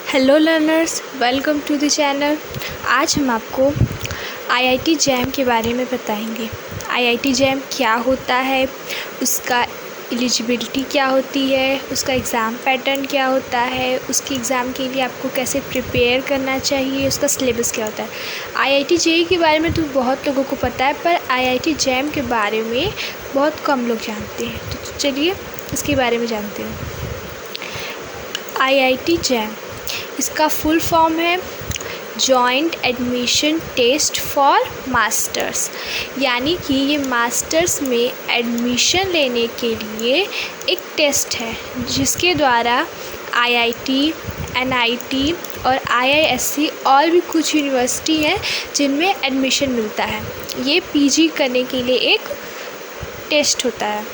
Hello learners, welcome to the channel. आज हम आपको आईआईटी जैम के बारे में बताएंगे। आईआईटी जैम क्या होता है, उसका एलिजिबिलिटी क्या होती है, उसका एग्ज़ाम पैटर्न क्या होता है, उसके एग्ज़ाम के लिए आपको कैसे प्रिपेयर करना चाहिए, उसका सिलेबस क्या होता है। आईआईटी जेईई के बारे में तो बहुत लोगों को पता है, पर आईआईटी जैम के बारे में बहुत कम लोग जानते हैं। तो चलिए इसके बारे में जानते हैं। आईआईटी जैम, इसका फुल फॉर्म है joint admission test for masters, यानी कि ये मास्टर्स में एडमिशन लेने के लिए एक टेस्ट है जिसके द्वारा आईआईटी, एनआईटी और आईआईएससी और भी कुछ यूनिवर्सिटी हैं जिनमें एडमिशन मिलता है। ये पीजी करने के लिए एक टेस्ट होता है।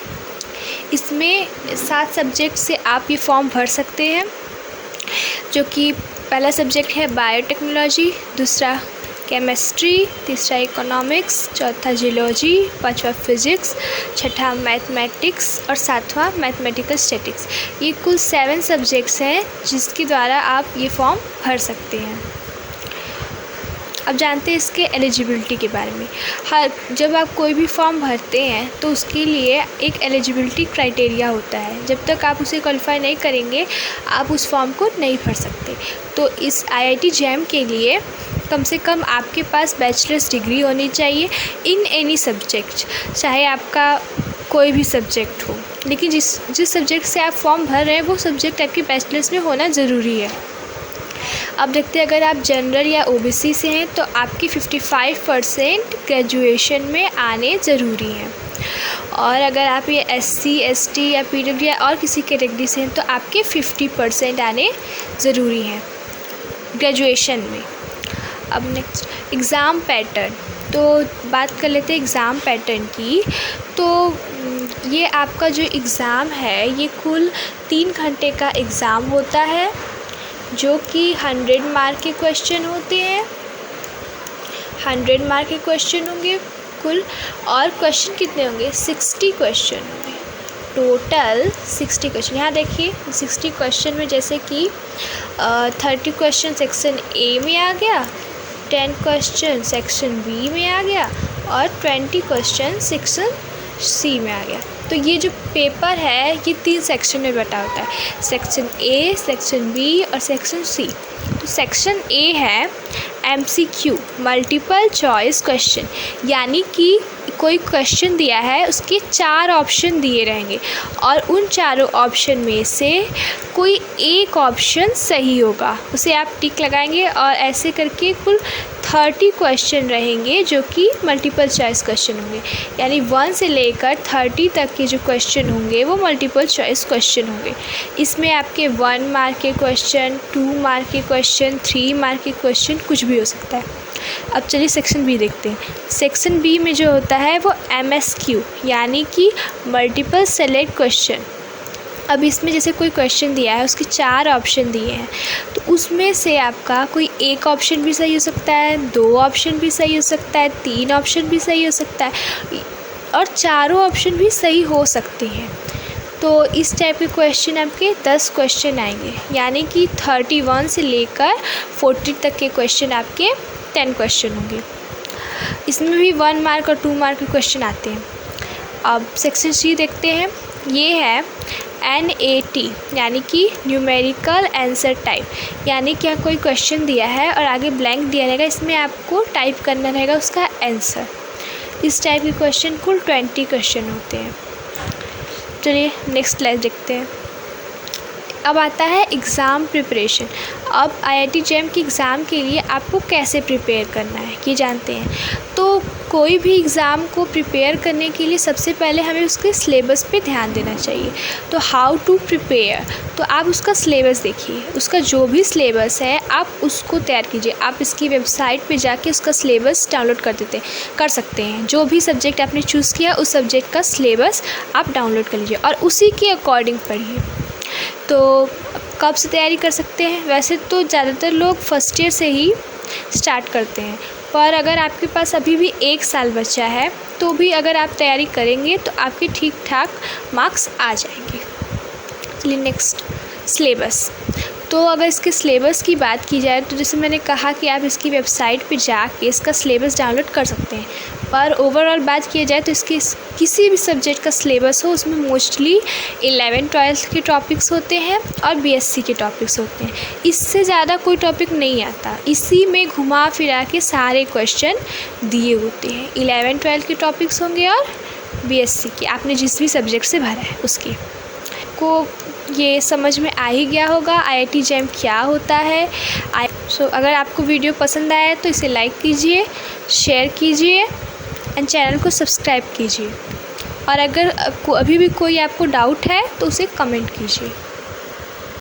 इसमें 7 सब्जेक्ट से आप ये फॉर्म भर सकते हैं, जो कि पहला सब्जेक्ट है बायोटेक्नोलॉजी, दूसरा केमिस्ट्री, तीसरा इकोनॉमिक्स, चौथा जियोलॉजी, पांचवा फिज़िक्स, छठा मैथमेटिक्स और सातवां मैथमेटिकल स्टैटिक्स। ये कुल 7 सब्जेक्ट्स हैं जिसके द्वारा आप ये फॉर्म भर सकते हैं। अब जानते हैं इसके एलिजिबिलिटी के बारे में। जब आप कोई भी फॉर्म भरते हैं तो उसके लिए एक एलिजिबिलिटी क्राइटेरिया होता है। जब तक आप उसे क्वालिफाई नहीं करेंगे आप उस फॉर्म को नहीं भर सकते। तो इस आईआईटी जैम के लिए कम से कम आपके पास बैचलर्स डिग्री होनी चाहिए इन एनी सब्जेक्ट, चाहे आपका कोई भी सब्जेक्ट हो, लेकिन जिस सब्जेक्ट से आप फॉर्म भर रहे हैं वो सब्जेक्ट आपके बैचलर्स में होना ज़रूरी है। अब देखते हैं, अगर आप जनरल या ओबीसी से हैं तो आपकी 55% ग्रेजुएशन में आने ज़रूरी हैं, और अगर आप ये एससी, एसटी या पीडब्ल्यू या और किसी कैटेगरी से हैं तो आपके 50% आने ज़रूरी हैं ग्रेजुएशन में। अब नेक्स्ट एग्ज़ाम पैटर्न, तो बात कर लेते हैं एग्ज़ाम पैटर्न की। तो ये आपका जो एग्ज़ाम है ये कुल 3 घंटे का एग्ज़ाम होता है, जो कि 100 मार्क के क्वेश्चन होते हैं। 100 मार्क के क्वेश्चन होंगे कुल, और क्वेश्चन कितने होंगे? 60 क्वेश्चन होंगे, टोटल 60 क्वेश्चन। यहाँ देखिए 60 क्वेश्चन में जैसे कि 30 क्वेश्चन सेक्शन ए में आ गया, 10 क्वेश्चन सेक्शन बी में आ गया और 20 क्वेश्चन सेक्शन सी में आ गया। तो ये जो पेपर है ये 3 सेक्शन में बटा होता है, सेक्शन ए, सेक्शन बी और सेक्शन सी। तो सेक्शन ए है एमसीक्यू, मल्टीपल चॉइस क्वेश्चन, यानी कि कोई क्वेश्चन दिया है उसके 4 ऑप्शन दिए रहेंगे और उन चारों ऑप्शन में से कोई एक ऑप्शन सही होगा, उसे आप टिक लगाएंगे और ऐसे करके कुल 30 क्वेश्चन रहेंगे जो कि मल्टीपल चॉइस क्वेश्चन होंगे। यानी 1 से लेकर 30 तक के जो क्वेश्चन होंगे वो मल्टीपल चॉइस क्वेश्चन होंगे। इसमें आपके 1 मार्क के क्वेश्चन, 2 मार्क के क्वेश्चन, 3 मार्क के क्वेश्चन, कुछ भी हो सकता है। अब चलिए सेक्शन बी देखते हैं। सेक्शन बी में जो होता है वो एमएसक्यू, यानी कि मल्टीपल सेलेक्ट क्वेश्चन। अब इसमें जैसे कोई क्वेश्चन दिया है, उसके 4 ऑप्शन दिए हैं, तो उसमें से आपका कोई एक ऑप्शन भी सही हो सकता है, 2 ऑप्शन भी सही हो सकता है, 3 ऑप्शन भी सही हो सकता है और चारों ऑप्शन भी सही हो सकते हैं। तो इस टाइप के क्वेश्चन आपके 10 क्वेश्चन आएंगे, यानी कि 31 से लेकर 40 तक के क्वेश्चन आपके 10 क्वेश्चन होंगे। इसमें भी 1 मार्क और 2 मार्क के क्वेश्चन आते हैं। अब सेक्शन सी देखते हैं। ये है NAT, यानी कि न्यूमेरिकल आंसर टाइप, यानी कि कोई क्वेश्चन दिया है और आगे ब्लैंक दिया रहेगा, इसमें आपको टाइप करना रहेगा उसका आंसर। इस टाइप के क्वेश्चन कुल 20 क्वेश्चन होते हैं। चलिए नेक्स्ट स्लाइड देखते हैं। अब आता है एग्ज़ाम प्रिपरेशन। अब आईआईटी जैम के एग्ज़ाम के लिए आपको कैसे प्रिपेयर करना है ये जानते हैं। तो कोई भी एग्ज़ाम को प्रिपेयर करने के लिए सबसे पहले हमें उसके सिलेबस पे ध्यान देना चाहिए। तो हाउ टू प्रिपेयर, तो आप उसका सिलेबस देखिए, उसका जो भी सिलेबस है आप उसको तैयार कीजिए। आप इसकी वेबसाइट पे जाके उसका सिलेबस डाउनलोड कर सकते हैं। जो भी सब्जेक्ट आपने चूज़ किया उस सब्जेक्ट का सिलेबस आप डाउनलोड कर लीजिए और उसी के अकॉर्डिंग पढ़िए। तो कब से तैयारी कर सकते हैं? वैसे तो ज़्यादातर लोग फर्स्ट ईयर से ही स्टार्ट करते हैं, पर अगर आपके पास अभी भी 1 साल बचा है तो भी अगर आप तैयारी करेंगे तो आपके ठीक ठाक मार्क्स आ जाएंगे। चलिए नेक्स्ट सिलेबस। तो अगर इसके सिलेबस की बात की जाए तो जैसे मैंने कहा कि आप इसकी वेबसाइट पे जाके इसका सिलेबस डाउनलोड कर सकते हैं, पर ओवरऑल बात किया जाए तो इसके किसी भी सब्जेक्ट का सिलेबस हो उसमें मोस्टली 11-12 के टॉपिक्स होते हैं और बीएससी के टॉपिक्स होते हैं। इससे ज़्यादा कोई टॉपिक नहीं आता, इसी में घुमा फिरा के सारे क्वेश्चन दिए होते हैं। 11-12 के टॉपिक्स होंगे और बीएससी के आपने जिस भी सब्जेक्ट से भरा है उसके को ये समझ में आ ही गया होगा IIT JAM क्या होता है। अगर आपको वीडियो पसंद आया तो इसे लाइक कीजिए, शेयर कीजिए एंड चैनल को सब्सक्राइब कीजिए, और अगर अभी भी कोई आपको डाउट है तो उसे कमेंट कीजिए।